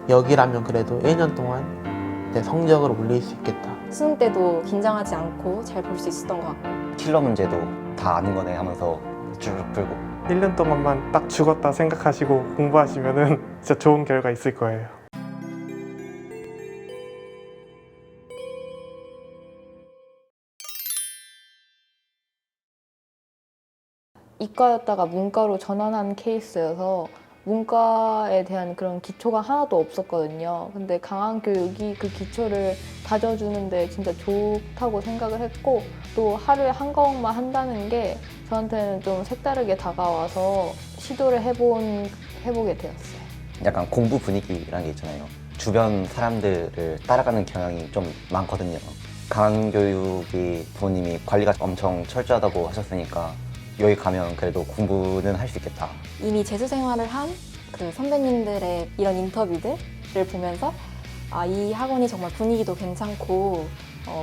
여기라면 그래도 1년 동안 내 성적을 올릴 수 있겠다. 수능 때도 긴장하지 않고 잘 볼 수 있었던 것 같고 킬러 문제도 다 아는 거네 하면서 쭉 풀고 1년 동안만 딱 죽었다 생각하시고 공부하시면은 진짜 좋은 결과 있을 거예요. 이과였다가 문과로 전환한 케이스여서 문과에 대한 그런 기초가 하나도 없었거든요. 근데 강한교육이 그 기초를 다져주는데 진짜 좋다고 생각을 했고 또 하루에 한 과목만 한다는 게 저한테는 좀 색다르게 다가와서 시도를 해보게 되었어요. 약간 공부 분위기라는 게 있잖아요. 주변 사람들을 따라가는 경향이 좀 많거든요. 강한교육이 부모님이 관리가 엄청 철저하다고 하셨으니까 여기 가면 그래도 공부는 할 수 있겠다. 이미 재수 생활을 한 그 선배님들의 이런 인터뷰들을 보면서 이 학원이 정말 분위기도 괜찮고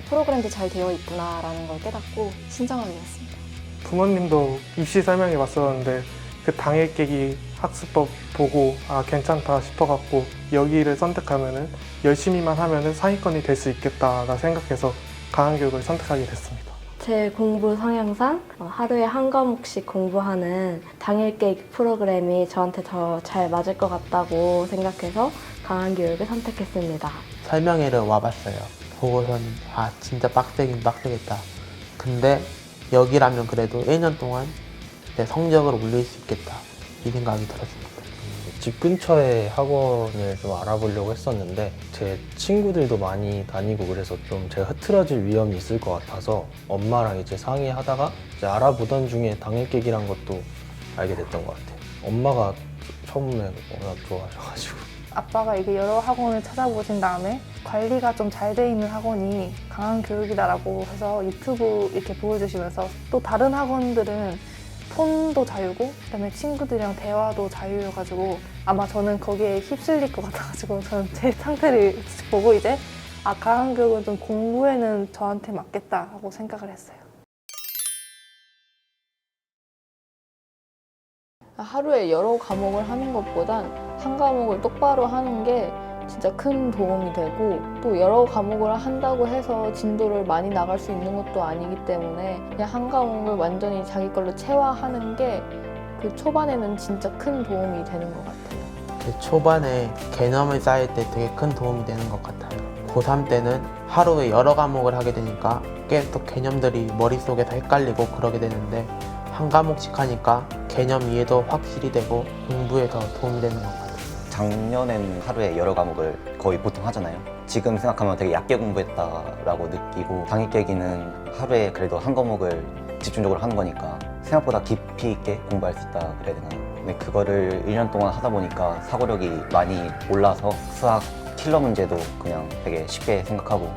프로그램도 잘 되어 있구나라는 걸 깨닫고 신청하게 되었습니다. 부모님도 입시 설명회 왔었는데 그 당일 깨기 학습법 보고 괜찮다 싶어갖고 여기를 선택하면은 열심히만 하면은 상위권이 될 수 있겠다라 생각해서 강한교육을 선택하게 됐습니다. 제 공부 성향상 하루에 한 과목씩 공부하는 당일 깨기 프로그램이 저한테 더 잘 맞을 것 같다고 생각해서 강한교육을 선택했습니다. 설명회를 와봤어요. 보고서는 진짜 빡세긴 빡세겠다. 근데 여기라면 그래도 1년 동안 내 성적을 올릴 수 있겠다. 이 생각이 들었습니다. 집 근처에 학원을 좀 알아보려고 했었는데 제 친구들도 많이 다니고 그래서 좀 제가 흐트러질 위험이 있을 것 같아서 엄마랑 이제 상의하다가 이제 알아보던 중에 당일 깨기란 것도 알게 됐던 것 같아요. 엄마가 처음에 워낙 좋아하셔가지고 아빠가 이게 여러 학원을 찾아보신 다음에 관리가 좀 잘 돼 있는 학원이 강한교육이다라고 해서 유튜브 이렇게 보여주시면서 또 다른 학원들은 폰도 자유고 그다음에 친구들이랑 대화도 자유여가지고 아마 저는 거기에 휩쓸릴 것 같아가지고 저는 제 상태를 보고 이제 강한교육은 좀 공부에는 저한테 맞겠다라고 생각을 했어요. 하루에 여러 과목을 하는 것보단 한 과목을 똑바로 하는 게 진짜 큰 도움이 되고 또 여러 과목을 한다고 해서 진도를 많이 나갈 수 있는 것도 아니기 때문에 그냥 한 과목을 완전히 자기 걸로 체화하는 게 그 초반에는 진짜 큰 도움이 되는 것 같아요. 초반에 개념을 쌓을 때 되게 큰 도움이 되는 것 같아요. 고3 때는 하루에 여러 과목을 하게 되니까 계속 개념들이 머릿속에서 헷갈리고 그러게 되는데 한 과목씩 하니까 개념 이해도 확실히 되고 공부에 더 도움이 되는 것 같아요. 작년엔 하루에 여러 과목을 거의 보통 하잖아요. 지금 생각하면 되게 얕게 공부했다라고 느끼고 당일 깨기는 하루에 그래도 한 과목을 집중적으로 하는 거니까 생각보다 깊이 있게 공부할 수 있다 그래야 되나. 근데 그거를 1년 동안 하다 보니까 사고력이 많이 올라서 수학 킬러 문제도 그냥 되게 쉽게 생각하고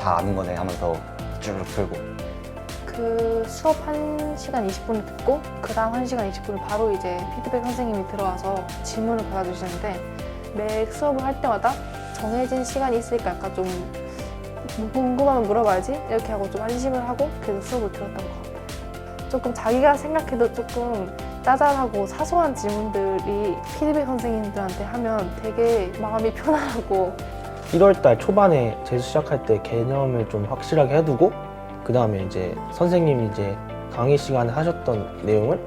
다 아는 거네 하면서 쭉 풀고 그 수업 1시간 20분을 듣고 그 다음 1시간 20분을 바로 이제 피드백 선생님이 들어와서 질문을 받아주시는데 매 수업을 할 때마다 정해진 시간이 있으니까 약간 좀 궁금하면 물어봐야지 이렇게 하고 좀 안심을 하고 그래서 수업을 들었던 것 같아요. 조금 자기가 생각해도 조금 짜잘하고 사소한 질문들이 피드백 선생님들한테 하면 되게 마음이 편안하고 1월달 초반에 재수 시작할 때 개념을 좀 확실하게 해두고 그 다음에 이제 선생님이 이제 강의 시간에 하셨던 내용을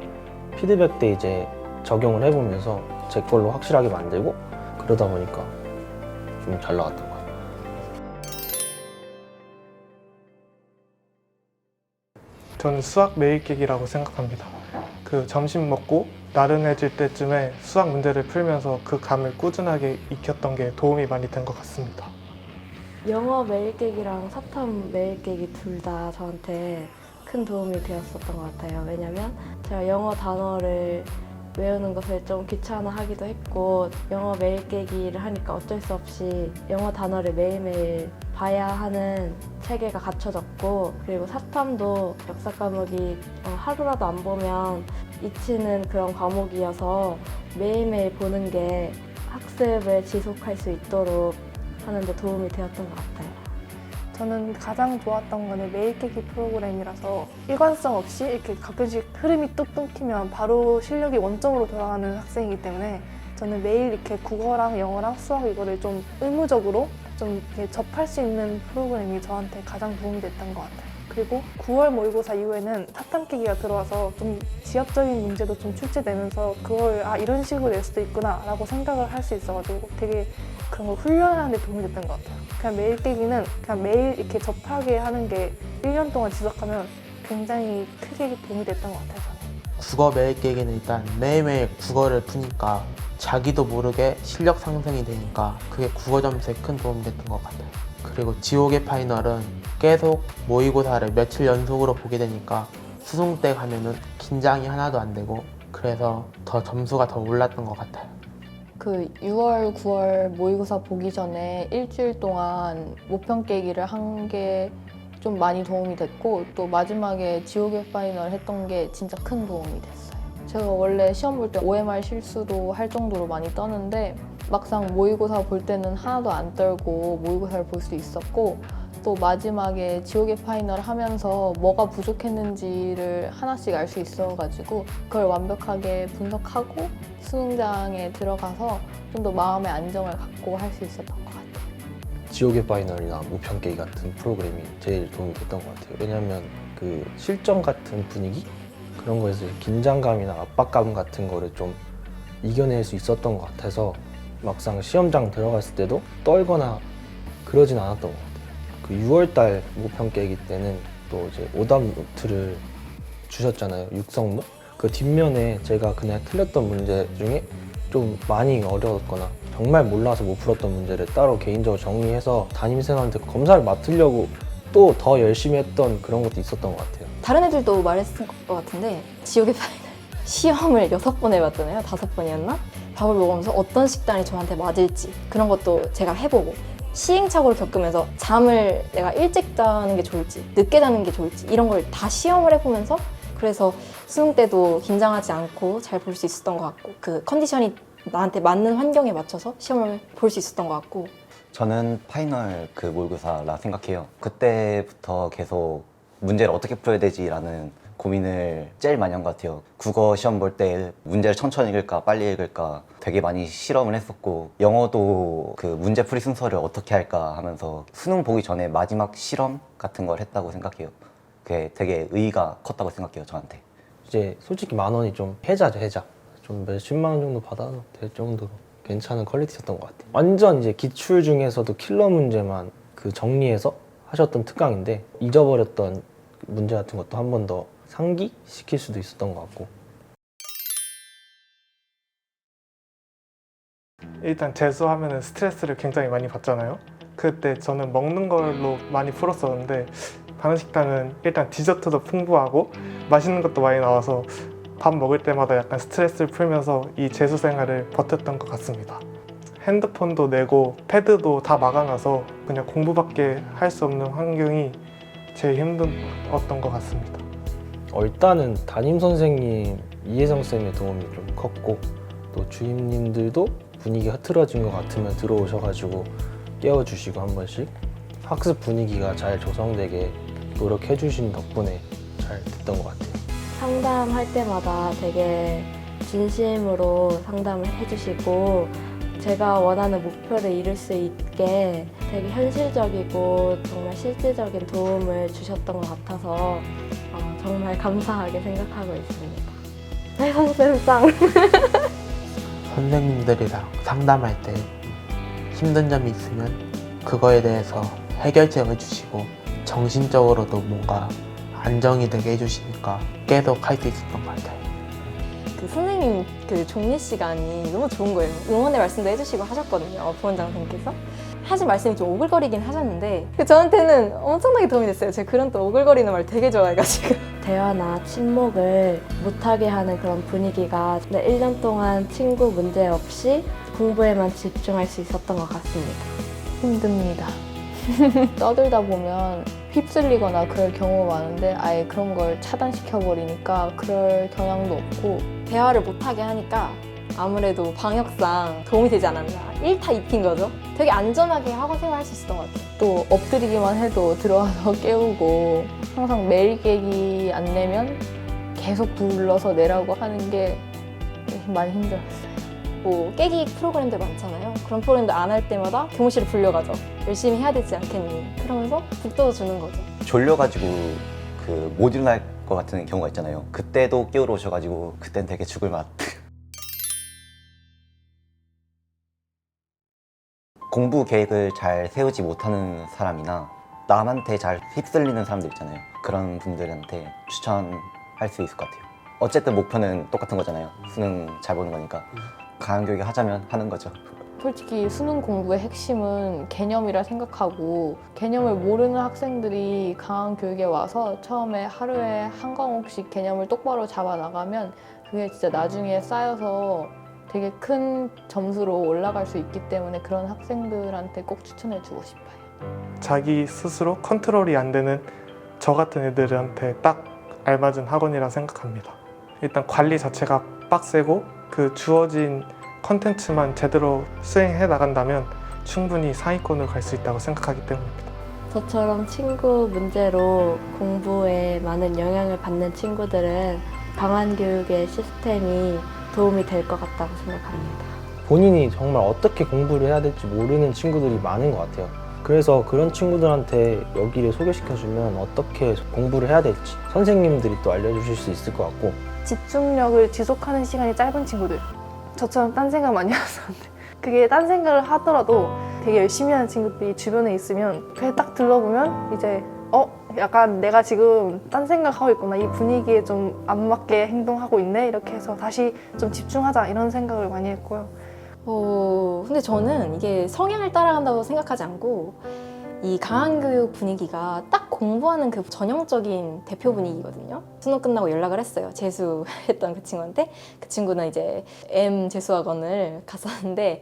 피드백 때 이제 적용을 해보면서 제 걸로 확실하게 만들고 그러다 보니까 좀 잘 나왔던 것 같아요. 저는 수학 매일 깨기라고 생각합니다. 그 점심 먹고 나른해질 때쯤에 수학 문제를 풀면서 그 감을 꾸준하게 익혔던 게 도움이 많이 된 것 같습니다. 영어 매일 깨기랑 사탐 매일 깨기 둘 다 저한테 큰 도움이 되었었던 것 같아요. 왜냐면 제가 영어 단어를 외우는 것을 좀 귀찮아하기도 했고 영어 매일 깨기를 하니까 어쩔 수 없이 영어 단어를 매일매일 봐야 하는 체계가 갖춰졌고 그리고 사탐도 역사 과목이 하루라도 안 보면 잊히는 그런 과목이어서 매일매일 보는 게 학습을 지속할 수 있도록 하는 데 도움이 되었던 것 같아요. 저는 가장 좋았던 거는 매일 깨기 프로그램이라서 일관성 없이 이렇게 가끔씩 흐름이 뚝 끊기면 바로 실력이 원점으로 돌아가는 학생이기 때문에 저는 매일 이렇게 국어랑 영어랑 수학 이거를 좀 의무적으로 좀 이렇게 접할 수 있는 프로그램이 저한테 가장 도움이 됐던 것 같아요. 그리고 9월 모의고사 이후에는 사탐 깨기가 들어와서 좀 지역적인 문제도 좀 출제되면서 그걸 이런 식으로 낼 수도 있구나 라고 생각을 할 수 있어가지고 되게 그런 걸 훈련하는 데 도움이 됐던 것 같아요. 그냥 매일 깨기는 그냥 매일 이렇게 접하게 하는 게 1년 동안 지속하면 굉장히 크게 도움이 됐던 것 같아요. 저는. 국어 매일 깨기는 일단 매일매일 국어를 푸니까 자기도 모르게 실력 상승이 되니까 그게 국어 점수에 큰 도움이 됐던 것 같아요. 그리고 지옥의 파이널은 계속 모의고사를 며칠 연속으로 보게 되니까 수능 때 가면은 긴장이 하나도 안 되고 그래서 더 점수가 더 올랐던 것 같아요. 그 6월, 9월 모의고사 보기 전에 일주일 동안 모평 깨기를 한 게 좀 많이 도움이 됐고 또 마지막에 지옥의 파이널 했던 게 진짜 큰 도움이 됐어요. 제가 원래 시험 볼 때 OMR 실수도 할 정도로 많이 떠는데 막상 모의고사 볼 때는 하나도 안 떨고 모의고사를 볼 수 있었고 또 마지막에 지옥의 파이널 하면서 뭐가 부족했는지를 하나씩 알 수 있어가지고 그걸 완벽하게 분석하고 수능장에 들어가서 좀 더 마음의 안정을 갖고 할 수 있었던 것 같아요. 지옥의 파이널이나 모평 깨기 같은 프로그램이 제일 도움이 됐던 것 같아요. 왜냐하면 그 실전 같은 분위기? 그런 거에서 긴장감이나 압박감 같은 거를 좀 이겨낼 수 있었던 것 같아서 막상 시험장 들어갔을 때도 떨거나 그러진 않았던 것 같아요. 그 6월달 모평 깨기 때는 또 이제 오답 노트를 주셨잖아요. 육성문? 그 뒷면에 제가 그냥 틀렸던 문제 중에 좀 많이 어려웠거나 정말 몰라서 못 풀었던 문제를 따로 개인적으로 정리해서 담임쌤한테 검사를 맡으려고 또 더 열심히 했던 그런 것도 있었던 것 같아요. 다른 애들도 말했을 것 같은데 지옥의 파이널 시험을 6번 해봤잖아요. 5번이었나? 밥을 먹으면서 어떤 식단이 저한테 맞을지 그런 것도 제가 해보고 시행착오를 겪으면서 잠을 내가 일찍 자는 게 좋을지 늦게 자는 게 좋을지 이런 걸 다 시험을 해보면서 그래서 수능 때도 긴장하지 않고 잘 볼 수 있었던 것 같고 그 컨디션이 나한테 맞는 환경에 맞춰서 시험을 볼 수 있었던 것 같고 저는 파이널 그 모의고사라 생각해요. 그때부터 계속 문제를 어떻게 풀어야 되지라는 고민을 제일 많이 한 것 같아요. 국어 시험 볼 때 문제를 천천히 읽을까 빨리 읽을까 되게 많이 실험을 했었고 영어도 그 문제풀이 순서를 어떻게 할까 하면서 수능 보기 전에 마지막 실험 같은 걸 했다고 생각해요. 그게 되게 의의가 컸다고 생각해요, 저한테. 이제 솔직히 10,000원이 좀 해자죠, 해자. 좀 몇십만 원 정도 받아도 될 정도로 괜찮은 퀄리티였던 것 같아요. 완전 이제 기출 중에서도 킬러 문제만 그 정리해서 하셨던 특강인데 잊어버렸던 문제 같은 것도 한 번 더 상기시킬 수도 있었던 것 같고. 일단 재수하면은 스트레스를 굉장히 많이 받잖아요. 그때 저는 먹는 걸로 많이 풀었었는데 다른 식당은 일단 디저트도 풍부하고 맛있는 것도 많이 나와서 밥 먹을 때마다 약간 스트레스를 풀면서 이 재수 생활을 버텼던 것 같습니다. 핸드폰도 내고 패드도 다 막아놔서 그냥 공부밖에 할 수 없는 환경이 제일 힘들었던 것 같습니다. 일단은 담임선생님 이혜성 쌤의 도움이 좀 컸고 또 주임님들도 분위기가 흐트러진 것 같으면 들어오셔가지고 깨워주시고 한 번씩 학습 분위기가 잘 조성되게 노력해 주신 덕분에 잘 됐던 것 같아요. 상담할 때마다 되게 진심으로 상담을 해주시고 제가 원하는 목표를 이룰 수 있게 되게 현실적이고 정말 실질적인 도움을 주셨던 것 같아서 정말 감사하게 생각하고 있습니다. 네, 선생님. 선생님들이랑 상담할 때 힘든 점이 있으면 그거에 대해서 해결책을 주시고 정신적으로도 뭔가 안정이 되게 해주시니까 계속 할 수 있었던 것 같아요. 그 선생님 그 종례 시간이 너무 좋은 거예요. 응원의 말씀도 해주시고 하셨거든요. 부원장 선생님께서 하신 말씀이 좀 오글거리긴 하셨는데 저한테는 엄청나게 도움이 됐어요. 제가 그런 또 오글거리는 말 되게 좋아해가지고 대화나 침묵을 못하게 하는 그런 분위기가 1년 동안 친구 문제 없이 공부에만 집중할 수 있었던 것 같습니다. 힘듭니다. 떠들다 보면 휩쓸리거나 그럴 경우가 많은데 아예 그런 걸 차단시켜버리니까 그럴 경향도 없고 대화를 못하게 하니까 아무래도 방역상 도움이 되지 않았나 1타 2피인 거죠. 되게 안전하게 학원 생활 할 수 있었던 것 같아요. 또 엎드리기만 해도 들어와서 깨우고 항상 매일 깨기 안 내면 계속 불러서 내라고 하는 게 많이 힘들었어요. 뭐 깨기 프로그램들 많잖아요. 그런 프로그램들 안 할 때마다 교무실에 불려가죠. 열심히 해야 되지 않겠니? 그러면서 북돋워 주는 거죠. 졸려가지고 그 못 일어날 것 같은 경우가 있잖아요. 그때도 끼우러 오셔가지고 그땐 되게 죽을 맛. 공부 계획을 잘 세우지 못하는 사람이나 남한테 잘 휩쓸리는 사람들 있잖아요. 그런 분들한테 추천할 수 있을 것 같아요. 어쨌든 목표는 똑같은 거잖아요. 수능 잘 보는 거니까. 강한 교육을 하자면 하는 거죠. 솔직히 수능 공부의 핵심은 개념이라 생각하고 개념을 모르는 학생들이 강한 교육에 와서 처음에 하루에 한 과목씩 개념을 똑바로 잡아 나가면 그게 진짜 나중에 쌓여서 되게 큰 점수로 올라갈 수 있기 때문에 그런 학생들한테 꼭 추천해 주고 싶어요. 자기 스스로 컨트롤이 안 되는 저 같은 애들한테 딱 알맞은 학원이라 생각합니다. 일단 관리 자체가 빡세고 그 주어진 컨텐츠만 제대로 수행해 나간다면 충분히 상위권으로 갈 수 있다고 생각하기 때문입니다. 저처럼 친구 문제로 공부에 많은 영향을 받는 친구들은 강한 교육의 시스템이 도움이 될 것 같다고 생각합니다. 본인이 정말 어떻게 공부를 해야 될지 모르는 친구들이 많은 것 같아요. 그래서 그런 친구들한테 여기를 소개시켜주면 어떻게 공부를 해야 될지 선생님들이 또 알려주실 수 있을 것 같고, 집중력을 지속하는 시간이 짧은 친구들, 저처럼 딴 생각 많이 하셨는데 그게 딴 생각을 하더라도 되게 열심히 하는 친구들이 주변에 있으면 그게 딱 들러보면 이제 약간 내가 지금 딴 생각하고 있구나, 이 분위기에 좀 안 맞게 행동하고 있네, 이렇게 해서 다시 좀 집중하자, 이런 생각을 많이 했고요. 근데 저는 이게 성향을 따라간다고 생각하지 않고 이 강한 교육 분위기가 딱 공부하는 그 전형적인 대표 분위기거든요. 수능 끝나고 연락을 했어요. 재수했던 그 친구한테. 그 친구는 이제 M 재수학원을 갔었는데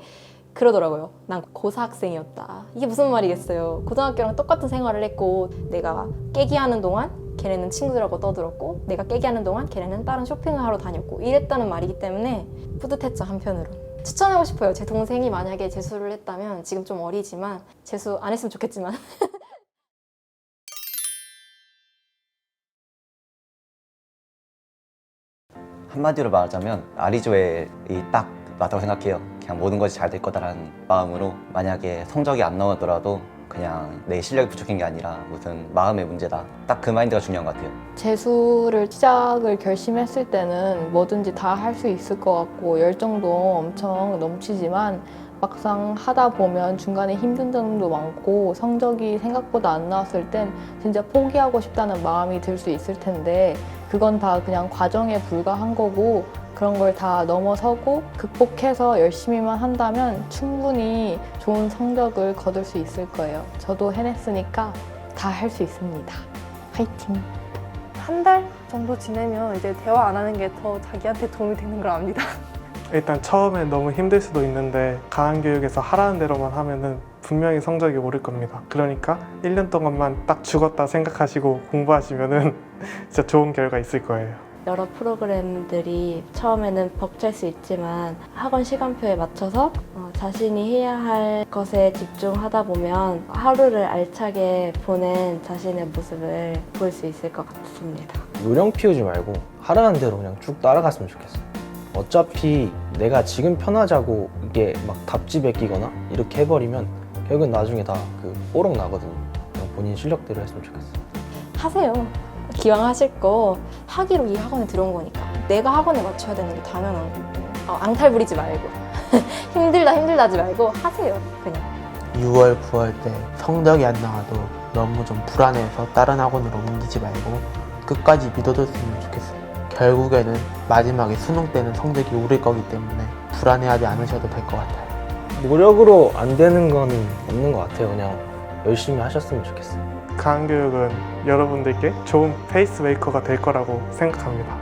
그러더라고요. 난 고사 학생이었다. 이게 무슨 말이겠어요. 고등학교랑 똑같은 생활을 했고 내가 깨기하는 동안 걔네는 친구들하고 떠들었고 내가 깨기하는 동안 걔네는 다른 쇼핑을 하러 다녔고 이랬다는 말이기 때문에 뿌듯했죠, 한편으로. 추천하고 싶어요. 제 동생이 만약에 재수를 했다면 지금 좀 어리지만 재수 안 했으면 좋겠지만 한마디로 말하자면 아리조엘이 딱 맞다고 생각해요. 그냥 모든 것이 잘 될 거다라는 마음으로 만약에 성적이 안 나오더라도 그냥 내 실력이 부족한 게 아니라 무슨 마음의 문제다. 딱 그 마인드가 중요한 것 같아요. 재수를 시작을 결심했을 때는 뭐든지 다 할 수 있을 것 같고 열정도 엄청 넘치지만 막상 하다 보면 중간에 힘든 점도 많고 성적이 생각보다 안 나왔을 땐 진짜 포기하고 싶다는 마음이 들 수 있을 텐데 그건 다 그냥 과정에 불과한 거고 그런 걸 다 넘어서고 극복해서 열심히만 한다면 충분히 좋은 성적을 거둘 수 있을 거예요. 저도 해냈으니까 다 할 수 있습니다. 화이팅! 한 달 정도 지내면 이제 대화 안 하는 게 더 자기한테 도움이 되는 걸 압니다. 일단 처음엔 너무 힘들 수도 있는데 강한 교육에서 하라는 대로만 하면은 분명히 성적이 오를 겁니다. 그러니까 1년 동안만 딱 죽었다 생각하시고 공부하시면은 진짜 좋은 결과 있을 거예요. 여러 프로그램들이 처음에는 벅찰 수 있지만 학원 시간표에 맞춰서 자신이 해야 할 것에 집중하다 보면 하루를 알차게 보낸 자신의 모습을 볼 수 있을 것 같습니다. 요령 피우지 말고 하라는 대로 그냥 쭉 따라갔으면 좋겠어요. 어차피 내가 지금 편하자고 이게 막 답지에 끼거나 이렇게 해버리면 결국은 나중에 다 그 뽀록 나거든요. 그냥 본인 실력대로 했으면 좋겠어요. 하세요. 기왕 하실 거 하기로 이 학원에 들어온 거니까 내가 학원에 맞춰야 되는 게 당연한 거고 앙탈 부리지 말고 힘들다 하지 말고 하세요. 그냥 6월, 9월 때 성적이 안 나와도 너무 좀 불안해서 다른 학원으로 옮기지 말고 끝까지 믿어줬으면 좋겠어요. 결국에는 마지막에 수능 때는 성적이 오를 거기 때문에 불안해하지 않으셔도 될 것 같아요. 노력으로 안 되는 거는 없는 것 같아요. 그냥 열심히 하셨으면 좋겠어요. 강한 교육은 여러분들께 좋은 페이스메이커가 될 거라고 생각합니다.